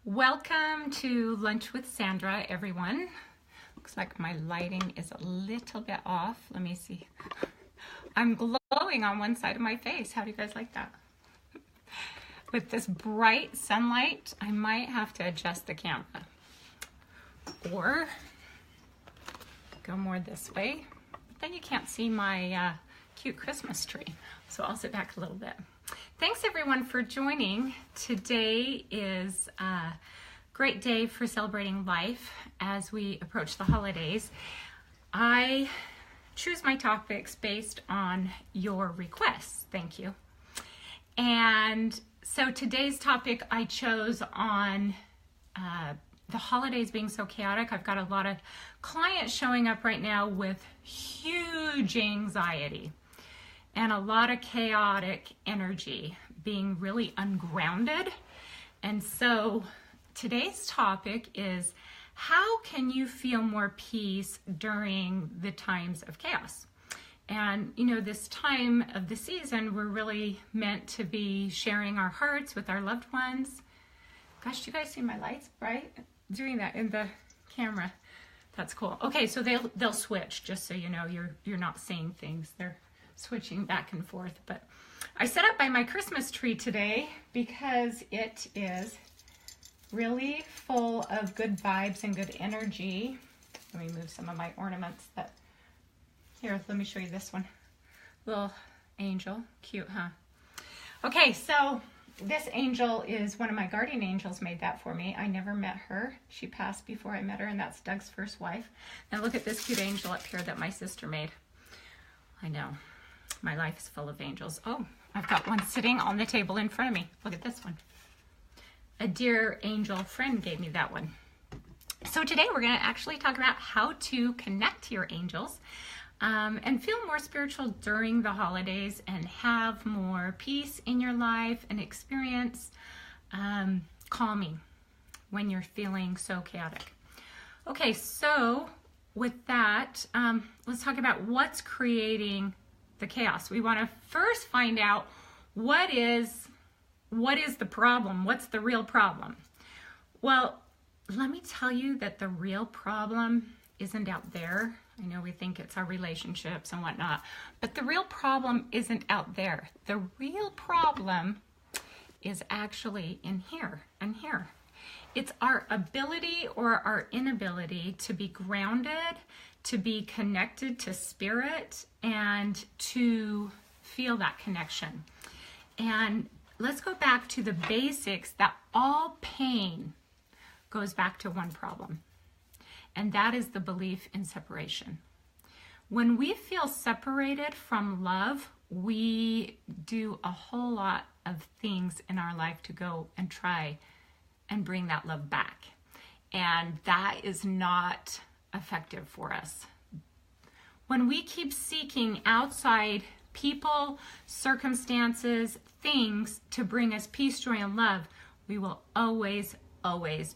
Welcome to Lunch with Sandra, everyone. Looks like my lighting is a little bit off. Let me see. I'm glowing on one side of my face. How do you guys like that? With this bright sunlight, I might have to adjust the camera. Or go more this way. But then you can't see my cute Christmas tree. So I'll sit back a little bit. Thanks everyone for joining. Today is a great day for celebrating life as we approach the holidays. I choose my topics based on your requests. Thank you. And so today's topic I chose on the holidays being so chaotic. I've got a lot of clients showing up right now with huge anxiety and a lot of chaotic energy, being really ungrounded. And so today's topic is, how can you feel more peace during the times of chaos? And you know, this time of the season, we're really meant to be sharing our hearts with our loved ones. Gosh, do you guys see my lights bright? Doing that in the camera. That's cool. Okay, so they'll switch, just so you know, you're not seeing things. They're switching back and forth. But I set up by my Christmas tree today because it is really full of good vibes and good energy. Let me move some of my ornaments. Here, let me show you this one. Little angel. Cute, huh? Okay, so this angel is one of my guardian angels, made that for me. I never met her. She passed before I met her, and that's Doug's first wife. And look at this cute angel up here that my sister made. I know. My life is full of angels. Oh, I've got one sitting on the table in front of me. Look at this one. A dear angel friend gave me that one. So today we're going to actually talk about how to connect to your angels and feel more spiritual during the holidays and have more peace in your life and experience calming when you're feeling so chaotic. Okay, so with that, let's talk about what's creating the chaos. We want to first find out what is the problem? What's the real problem? Well, let me tell you that the real problem isn't out there. I know we think it's our relationships and whatnot, but the real problem isn't out there. The real problem is actually in here and here. It's our ability or our inability to be grounded, to be connected to spirit, and to feel that connection. And let's go back to the basics, that all pain goes back to one problem, and that is the belief in separation. When we feel separated from love, we do a whole lot of things in our life to go and try and bring that love back. And that is not effective for us. When we keep seeking outside people, circumstances, things to bring us peace, joy, and love, we will always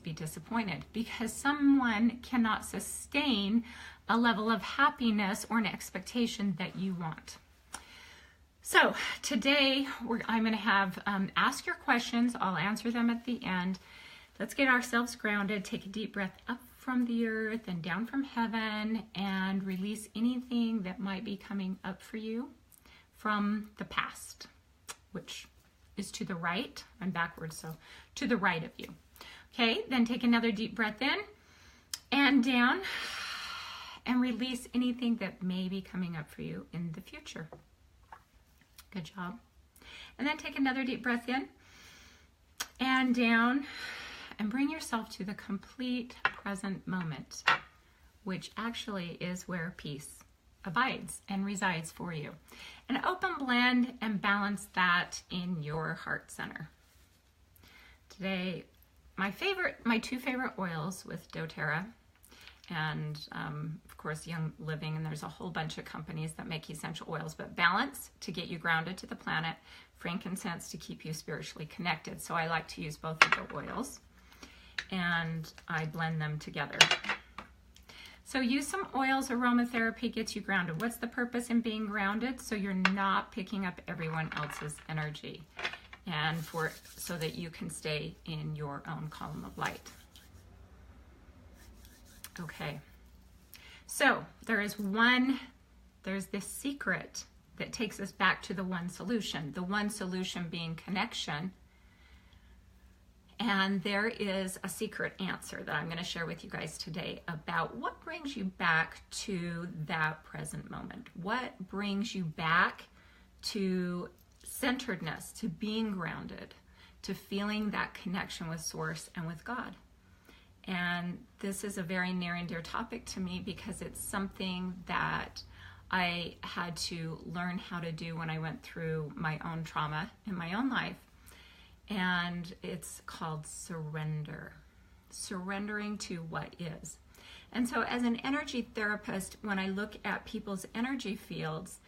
be disappointed, because someone cannot sustain a level of happiness or an expectation that you want. So today I'm going to have ask your questions. I'll answer them at the end. Let's get ourselves grounded. Take a deep breath up from the earth and down from heaven, and release anything that might be coming up for you from the past, which is to the right. I'm backwards, so to the right of you. Okay, then take another deep breath in and down, and release anything that may be coming up for you in the future. Good job. And then take another deep breath in and down, and bring yourself to the complete present moment, which actually is where peace abides and resides for you. And open, blend, and balance that in your heart center. Today, my two favorite oils with doTERRA, and of course Young Living, and there's a whole bunch of companies that make essential oils, but balance to get you grounded to the planet, frankincense to keep you spiritually connected. So I like to use both of the oils, and I blend them together. So use some oils. Aromatherapy gets you grounded. What's the purpose in being grounded? So you're not picking up everyone else's energy. and so that you can stay in your own column of light. Okay, so there's this secret that takes us back to the one solution being connection. And there is a secret answer that I'm going to share with you guys today about what brings you back to that present moment. What brings you back to centeredness, to being grounded, to feeling that connection with Source and with God. And this is a very near and dear topic to me because it's something that I had to learn how to do when I went through my own trauma in my own life. And it's called surrender. Surrendering to what is. And so as an energy therapist, when I look at people's energy fields,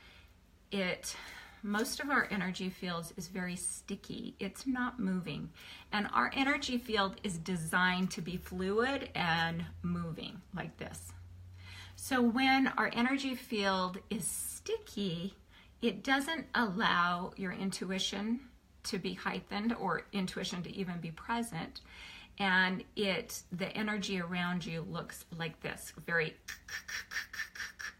most of our energy fields is very sticky. It's not moving. And our energy field is designed to be fluid and moving like this. So when our energy field is sticky, it doesn't allow your intuition to be heightened or intuition to even be present. And the energy around you looks like this, very,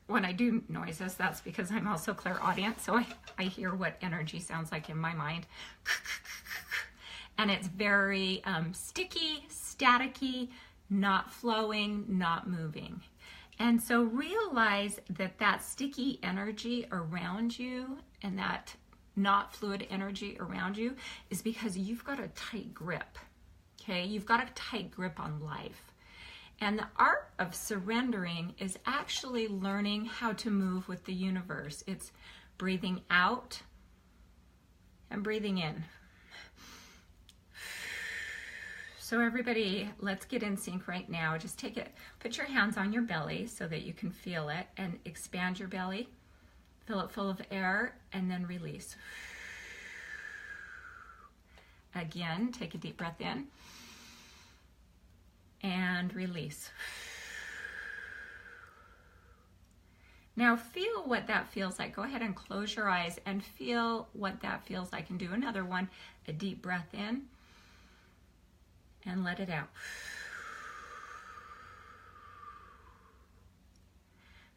when I do noises, that's because I'm also clairaudient, so I hear what energy sounds like in my mind. And it's very sticky, staticky, not flowing, not moving. And so realize that sticky energy around you and that not fluid energy around you is because you've got a tight grip, okay? You've got a tight grip on life. And the art of surrendering is actually learning how to move with the universe. It's breathing out and breathing in. So everybody, let's get in sync right now. Just put your hands on your belly so that you can feel it and expand your belly. Fill it full of air and then release. Again, take a deep breath in and release. Now feel what that feels like. Go ahead and close your eyes and feel what that feels like. And do another one. A deep breath in and let it out.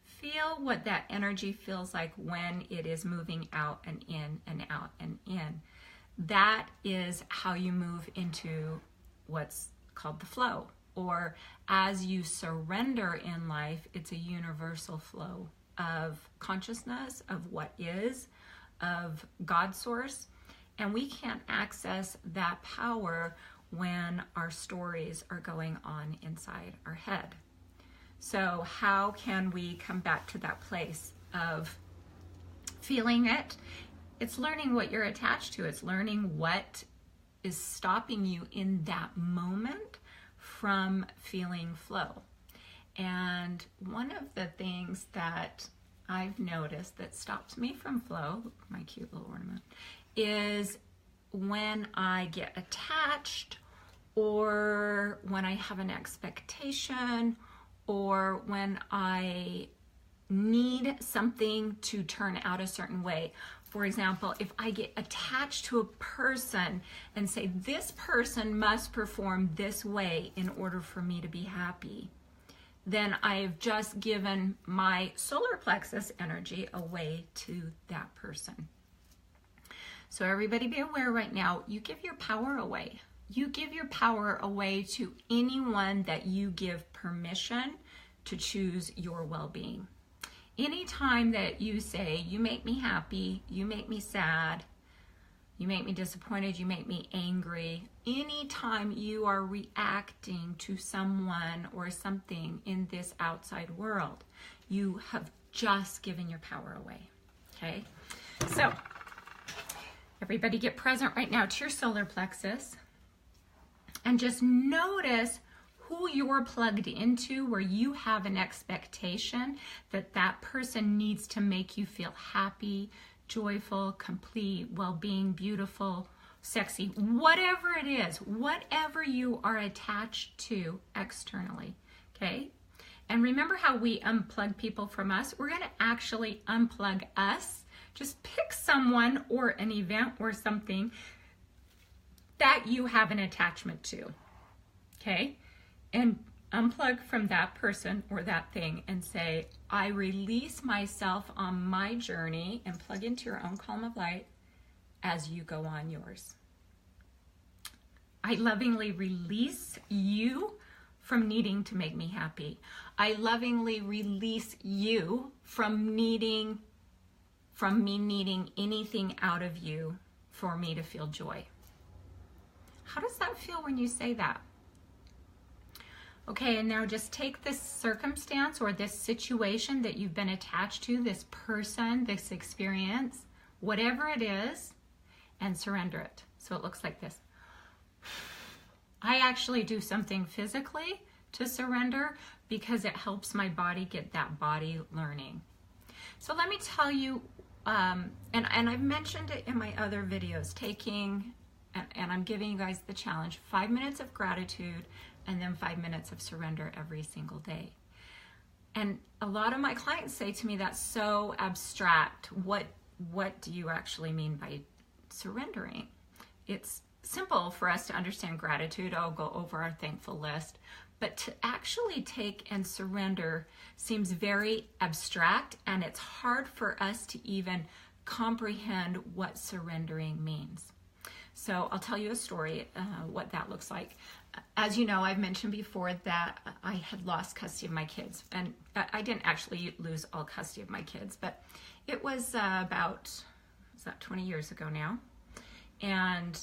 Feel what that energy feels like when it is moving out and in and out and in. That is how you move into what's called the flow. Or as you surrender in life, it's a universal flow of consciousness, of what is, of God Source. And we can't access that power when our stories are going on inside our head. So how can we come back to that place of feeling it? It's learning what you're attached to. It's learning what is stopping you in that moment from feeling flow. And one of the things that I've noticed that stops me from flow, my cute little ornament, is when I get attached, or when I have an expectation, or when I need something to turn out a certain way. For example, if I get attached to a person and say, this person must perform this way in order for me to be happy, then I've just given my solar plexus energy away to that person. So everybody be aware right now, you give your power away. You give your power away to anyone that you give permission to choose your well-being. Anytime that you say, you make me happy, you make me sad, you make me disappointed, you make me angry, anytime you are reacting to someone or something in this outside world, you have just given your power away, okay? So, everybody get present right now to your solar plexus. And just notice who you're plugged into, where you have an expectation that that person needs to make you feel happy, joyful, complete, well-being, beautiful, sexy, whatever it is, whatever you are attached to externally, okay? And remember how we unplug people from us? We're gonna actually unplug us. Just pick someone or an event or something that you have an attachment to. Okay? And unplug from that person or that thing and say, I release myself on my journey, and plug into your own column of light as you go on yours. I lovingly release you from needing to make me happy. I lovingly release you from me needing anything out of you for me to feel joy. How does that feel when you say that? Okay, and now just take this circumstance or this situation that you've been attached to, this person, this experience, whatever it is, and surrender it. So it looks like this. I actually do something physically to surrender because it helps my body get that body learning. So let me tell you, and I've mentioned it in my other videos, and I'm giving you guys the challenge, 5 minutes of gratitude and then 5 minutes of surrender every single day. And a lot of my clients say to me, that's so abstract. What do you actually mean by surrendering? It's simple for us to understand gratitude. I'll go over our thankful list. But to actually take and surrender seems very abstract, and it's hard for us to even comprehend what surrendering means. So I'll tell you a story, what that looks like. As you know, I've mentioned before that I had lost custody of my kids. And I didn't actually lose all custody of my kids, but it was about 20 years ago now. And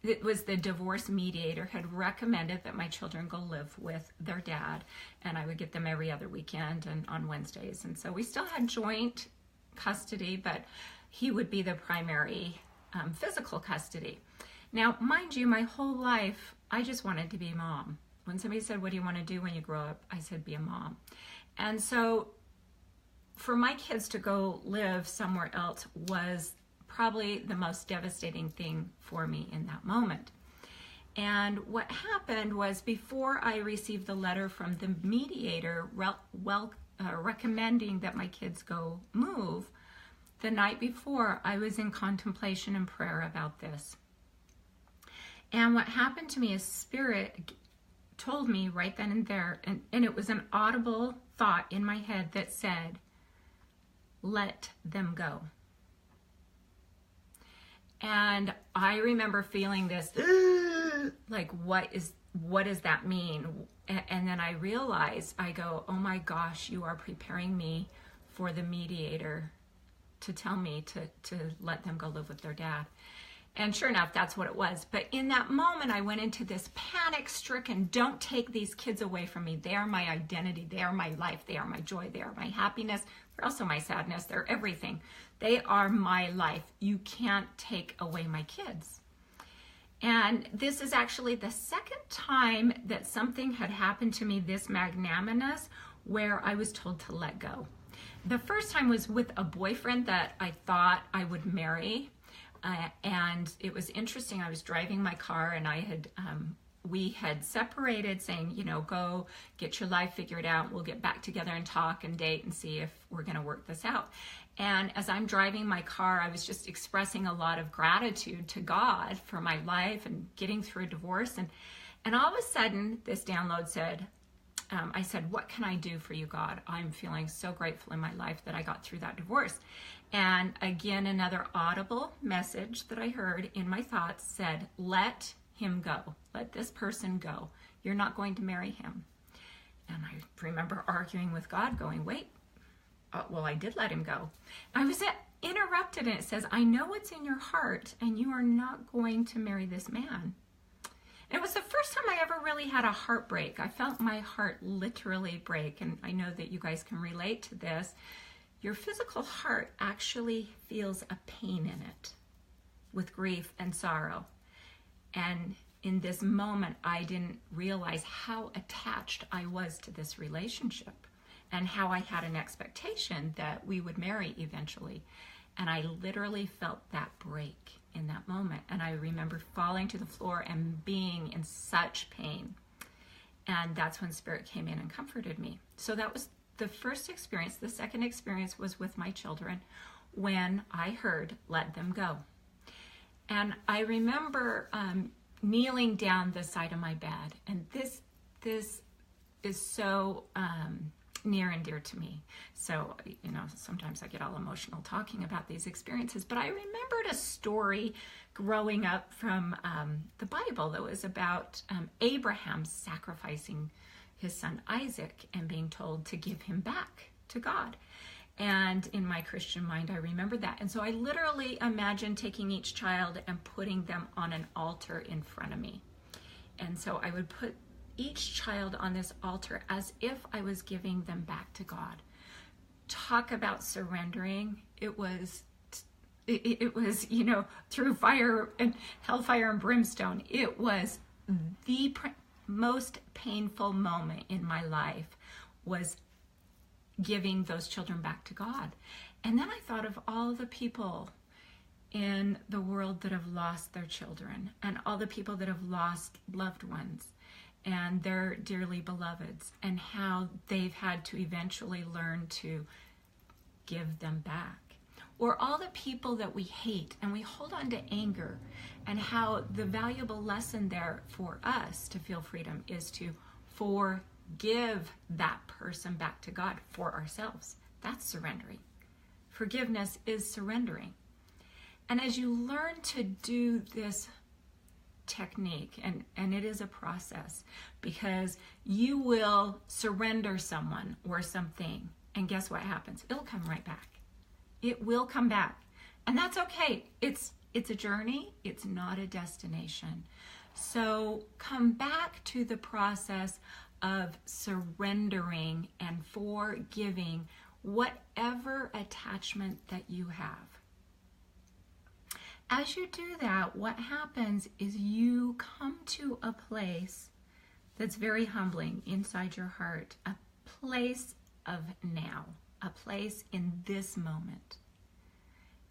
it was the divorce mediator had recommended that my children go live with their dad, and I would get them every other weekend and on Wednesdays. And so we still had joint custody, but he would be the primary physical custody. Now, mind you, my whole life, I just wanted to be a mom. When somebody said, what do you want to do when you grow up? I said, be a mom. And so for my kids to go live somewhere else was probably the most devastating thing for me in that moment. And what happened was, before I received the letter from the mediator recommending that my kids go move, the night before, I was in contemplation and prayer about this. And what happened to me is Spirit told me right then and there, and it was an audible thought in my head that said, let them go. And I remember feeling this, like, what does that mean? And then I realized, I go, oh my gosh, you are preparing me for the mediator to tell me to let them go live with their dad. And sure enough, that's what it was. But in that moment, I went into this panic-stricken, don't take these kids away from me. They are my identity. They are my life. They are my joy. They are my happiness. They're also my sadness. They're everything. They are my life. You can't take away my kids. And this is actually the second time that something had happened to me this magnanimous where I was told to let go. The first time was with a boyfriend that I thought I would marry. And it was interesting. I was driving my car, and we had separated, saying, you know, go get your life figured out. We'll get back together and talk and date and see if we're going to work this out. And as I'm driving my car, I was just expressing a lot of gratitude to God for my life and getting through a divorce. And all of a sudden, this download said, I said, what can I do for you, God? I'm feeling so grateful in my life that I got through that divorce. And again, another audible message that I heard in my thoughts said, let him go. Let this person go. You're not going to marry him. And I remember arguing with God, going, wait, well, I did let him go. I was interrupted, and it says, I know what's in your heart, and you are not going to marry this man. And it was the first time I ever really had a heartbreak. I felt my heart literally break, and I know that you guys can relate to this. Your physical heart actually feels a pain in it with grief and sorrow. And in this moment, I didn't realize how attached I was to this relationship and how I had an expectation that we would marry eventually. And I literally felt that break in that moment. And I remember falling to the floor and being in such pain. And that's when Spirit came in and comforted me. So that was the first experience. The second experience was with my children when I heard, let them go. And I remember kneeling down the side of my bed, and this is so near and dear to me. So, you know, sometimes I get all emotional talking about these experiences, but I remembered a story growing up from the Bible that was about Abraham sacrificing his son Isaac and being told to give him back to God. And in my Christian mind, I remember that. And so I literally imagined taking each child and putting them on an altar in front of me. And so I would put each child on this altar as if I was giving them back to God. Talk about surrendering. It was, you know, through fire and hellfire and brimstone. It was the most painful moment in my life, was giving those children back to God. And then I thought of all the people in the world that have lost their children, and all the people that have lost loved ones and their dearly beloveds, and how they've had to eventually learn to give them back. Or all the people that we hate and we hold on to anger, and how the valuable lesson there for us to feel freedom is to forgive that person back to God for ourselves. That's surrendering. Forgiveness is surrendering. And as you learn to do this technique, and it is a process, because you will surrender someone or something, and guess what happens? It'll come right back. It will come back. And that's okay. It's a journey. It's not a destination. So come back to the process of surrendering and forgiving whatever attachment that you have. As you do that, what happens is you come to a place that's very humbling inside your heart, a place of now, a place in this moment.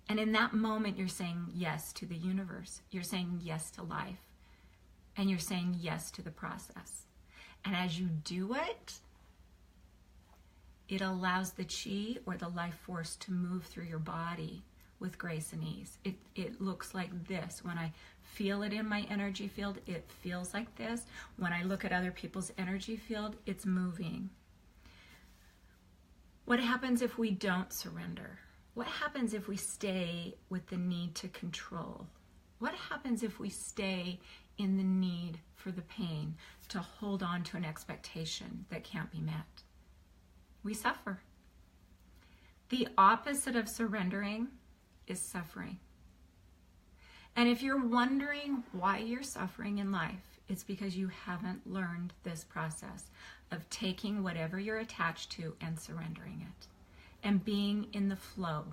And in that moment, you're saying yes to the universe. You're saying yes to life. And you're saying yes to the process. And as you do it, it allows the chi, or the life force, to move through your body with grace and ease. It looks like this. When I feel it in my energy field, it feels like this. When I look at other people's energy field, it's moving. What happens if we don't surrender? What happens if we stay with the need to control? What happens if we stay in the need for the pain, to hold on to an expectation that can't be met? We suffer. The opposite of surrendering is suffering. And if you're wondering why you're suffering in life, it's because you haven't learned this process of taking whatever you're attached to and surrendering it, and being in the flow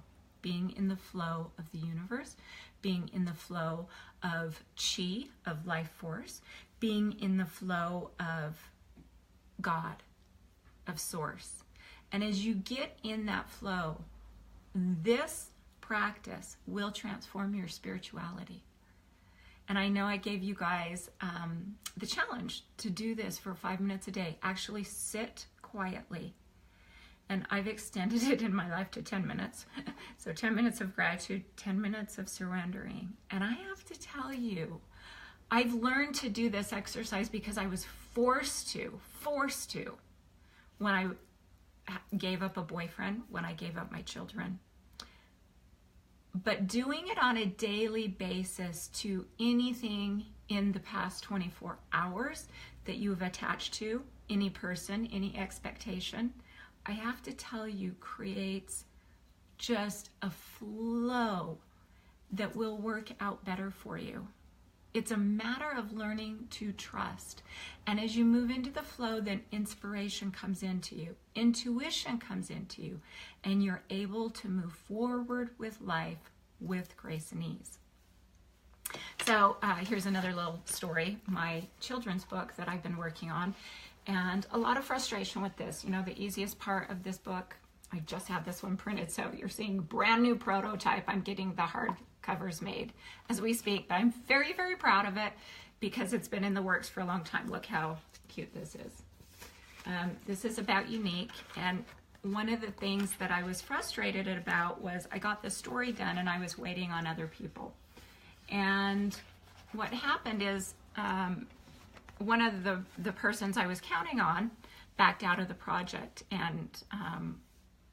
of the universe, being in the flow of chi, of life force, being in the flow of God, of source. And as you get in that flow, this practice will transform your spirituality. And I know I gave you guys the challenge to do this for 5 minutes a day. Actually sit quietly. And I've extended it in my life to 10 minutes. So 10 minutes of gratitude, 10 minutes of surrendering. And I have to tell you, I've learned to do this exercise because I was forced to, when I gave up a boyfriend, when I gave up my children. But doing it on a daily basis to anything in the past 24 hours that you've attached to, any person, any expectation, I have to tell you, creates just a flow that will work out better for you. It's a matter of learning to trust. And as you move into the flow, then inspiration comes into you, intuition comes into you, and you're able to move forward with life with grace and ease. So here's another little story, my children's book that I've been working on, and a lot of frustration with this. You know, the easiest part of this book, I just had this one printed, so you're seeing brand new prototype. I'm getting the hard covers made as we speak, but I'm very, very proud of it because it's been in the works for a long time. Look how cute this is. This is about Unique, and one of the things that I was frustrated about was I got the story done and I was waiting on other people. And what happened is one of the persons I was counting on backed out of the project, and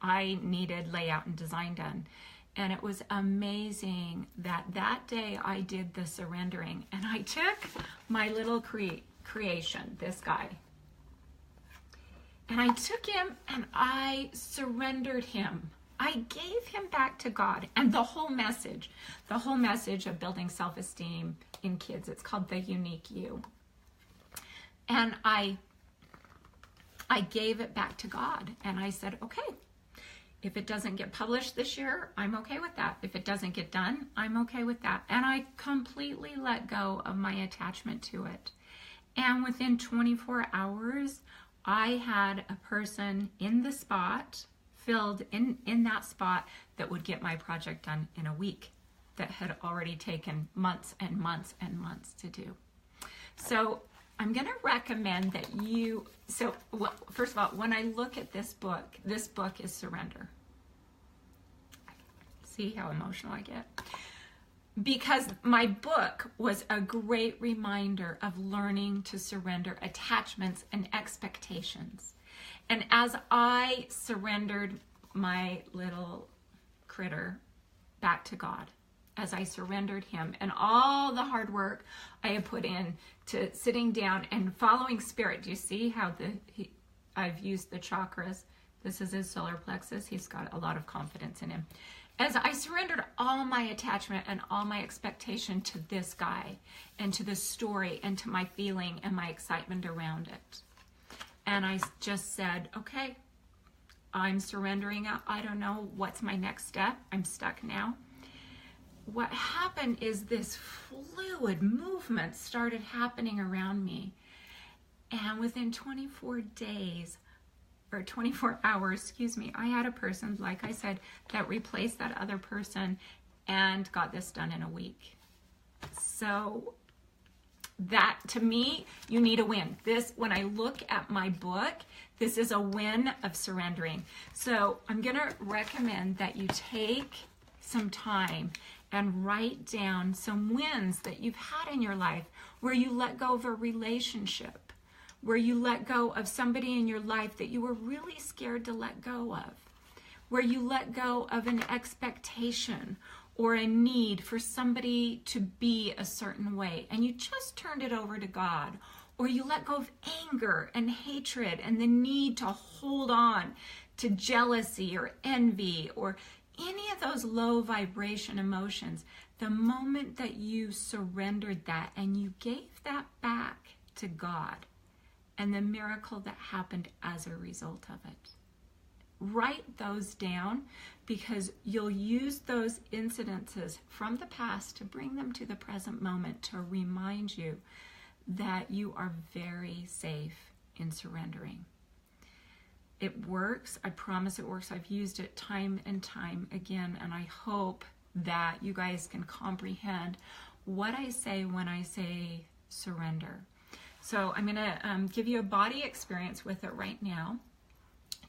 I needed layout and design done. And it was amazing that that day I did the surrendering, and I took my little creation, this guy, and I took him and I surrendered him. I gave him back to God. And the whole message of building self-esteem in kids, it's called The Unique You. And I gave it back to God, and I said, okay, if it doesn't get published this year, I'm okay with that. If it doesn't get done, I'm okay with that. And I completely let go of my attachment to it. And within 24 hours, I had a person in the spot, filled in that spot, that would get my project done in a week, that had already taken months and months and months to do. So I'm going to recommend that you, first of all, when I look at this book is Surrender. See how emotional I get? Because my book was a great reminder of learning to surrender attachments and expectations. And as I surrendered my little critter back to God, as I surrendered him and all the hard work I had put in to sitting down and following Spirit. Do you see how I've used the chakras? This is his solar plexus. He's got a lot of confidence in him. As I surrendered all my attachment and all my expectation to this guy and to the story and to my feeling and my excitement around it. And I just said, okay, I'm surrendering. I don't know what's my next step. I'm stuck now. What happened is this fluid movement started happening around me. And within 24 hours, I had a person, like I said, that replaced that other person and got this done in a week. So that, to me, you need a win. This, when I look at my book, this is a win of surrendering. So I'm going to recommend that you take some time and write down some wins that you've had in your life, where you let go of a relationship, where you let go of somebody in your life that you were really scared to let go of, where you let go of an expectation or a need for somebody to be a certain way, and you just turned it over to God, or you let go of anger and hatred and the need to hold on to jealousy or envy or any of those low vibration emotions. The moment that you surrendered that and you gave that back to God, and the miracle that happened as a result of it. Write those down, because you'll use those incidences from the past to bring them to the present moment to remind you that you are very safe in surrendering. It works. I promise it works. I've used it time and time again, and I hope that you guys can comprehend what I say when I say surrender. So I'm going to give you a body experience with it right now.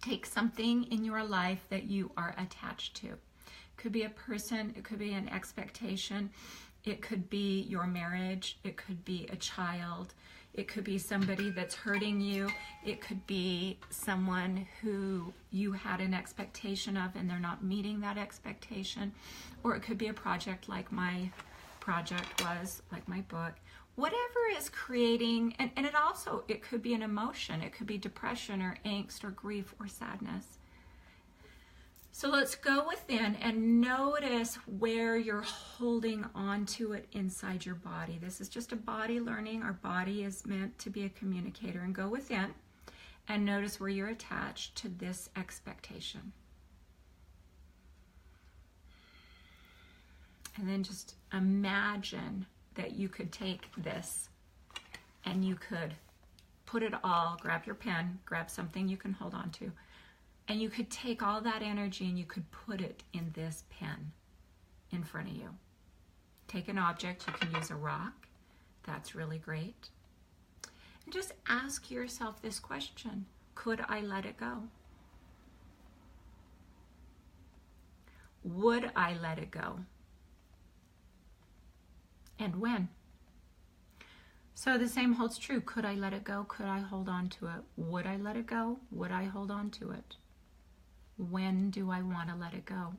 Take something in your life that you are attached to. It could be a person, it could be an expectation, it could be your marriage, it could be a child, it could be somebody that's hurting you, it could be someone who you had an expectation of and they're not meeting that expectation, or it could be a project like my project was, like my book. Whatever is creating, and it could be an emotion, it could be depression or angst or grief or sadness. So let's go within and notice where you're holding on to it inside your body. This is just a body learning. Our body is meant to be a communicator. And go within and notice where you're attached to this expectation. And then just imagine that you could take this and you could put it all, grab your pen, grab something you can hold on to, and you could take all that energy and you could put it in this pen in front of you. Take an object, you can use a rock, that's really great. And just ask yourself this question: could I let it go? Would I let it go? and when. So the same holds true. Could I let it go? Could I hold on to it? Would I let it go? Would I hold on to it? When do I want to let it go?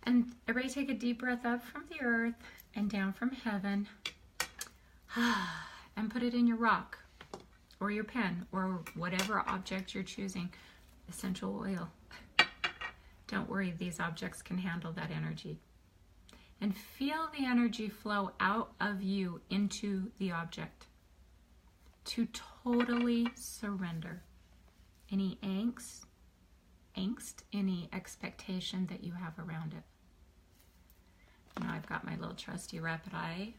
And everybody take a deep breath up from the earth and down from heaven. And put it in your rock or your pen or whatever object you're choosing. Essential oil. Don't worry, these objects can handle that energy. And feel the energy flow out of you into the object. To totally surrender any angst, any expectation that you have around it. Now I've got my little trusty Rapid Eye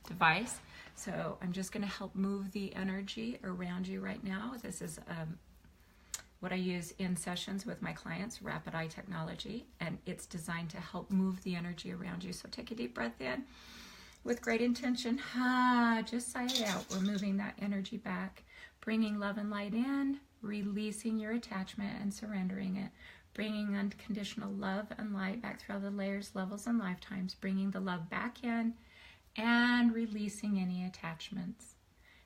device. So I'm just going to help move the energy around you right now. This is what I use in sessions with my clients, Rapid Eye technology, and it's designed to help move the energy around you. So take a deep breath in with great intention. Just sigh it out. We're moving that energy back, bringing love and light in, releasing your attachment and surrendering it, bringing unconditional love and light back through all the layers, levels, and lifetimes, bringing the love back in and releasing any attachments.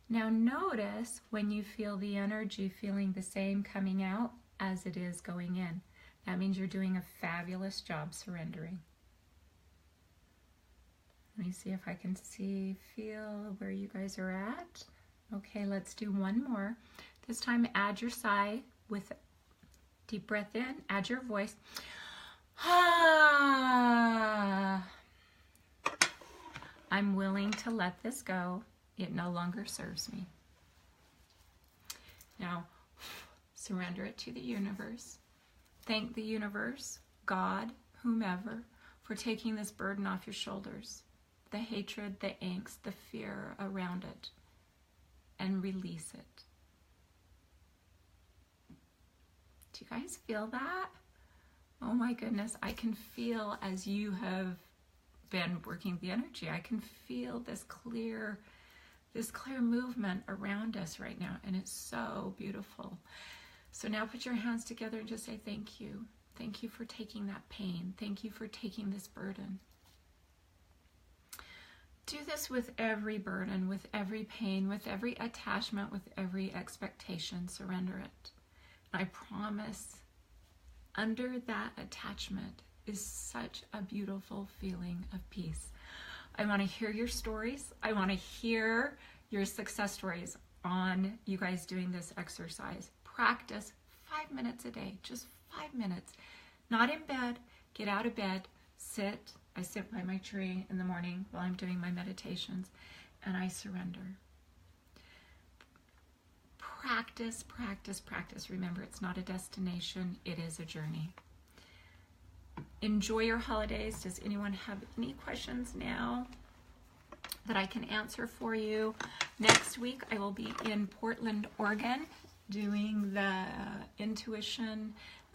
Now notice when you feel the energy feeling the same coming out as it is going in. That means you're doing a fabulous job surrendering. Let me see if I can feel where you guys are at. Okay, let's do one more. This time add your sigh with deep breath in, add your voice. I'm willing to let this go. It no longer serves me. Now, surrender it to the universe. Thank the universe, God, whomever, for taking this burden off your shoulders. The hatred, the angst, the fear around it. And release it. Do you guys feel that? Oh my goodness, I can feel as you have been working the energy. I can feel this clear movement around us right now, and it's so beautiful. So now put your hands together and just say thank you. Thank you for taking that pain. Thank you for taking this burden. Do this with every burden, with every pain, with every attachment, with every expectation. Surrender it. And I promise, under that attachment is such a beautiful feeling of peace. I want to hear your stories. I want to hear your success stories on you guys doing this exercise. Practice 5 minutes a day, just 5 minutes. Not in bed. Get out of bed. Sit. I sit by my tree in the morning while I'm doing my meditations, and I surrender. Practice, practice, practice. Remember, it's not a destination. It is a journey. Enjoy your holidays. Does anyone have any questions now that I can answer for you? Next week, I will be in Portland, Oregon, doing the Intuition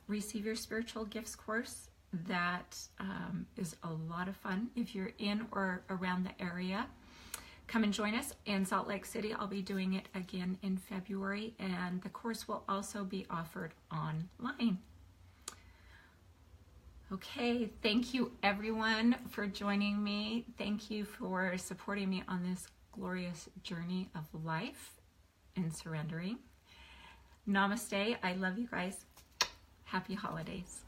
Receive Your Spiritual Gifts course. That is a lot of fun. If you're in or around the area, come and join us. In Salt Lake City, I'll be doing it again in February, and the course will also be offered online. Okay, thank you everyone for joining me. Thank you for supporting me on this glorious journey of life and surrendering. Namaste. I love you guys. Happy holidays.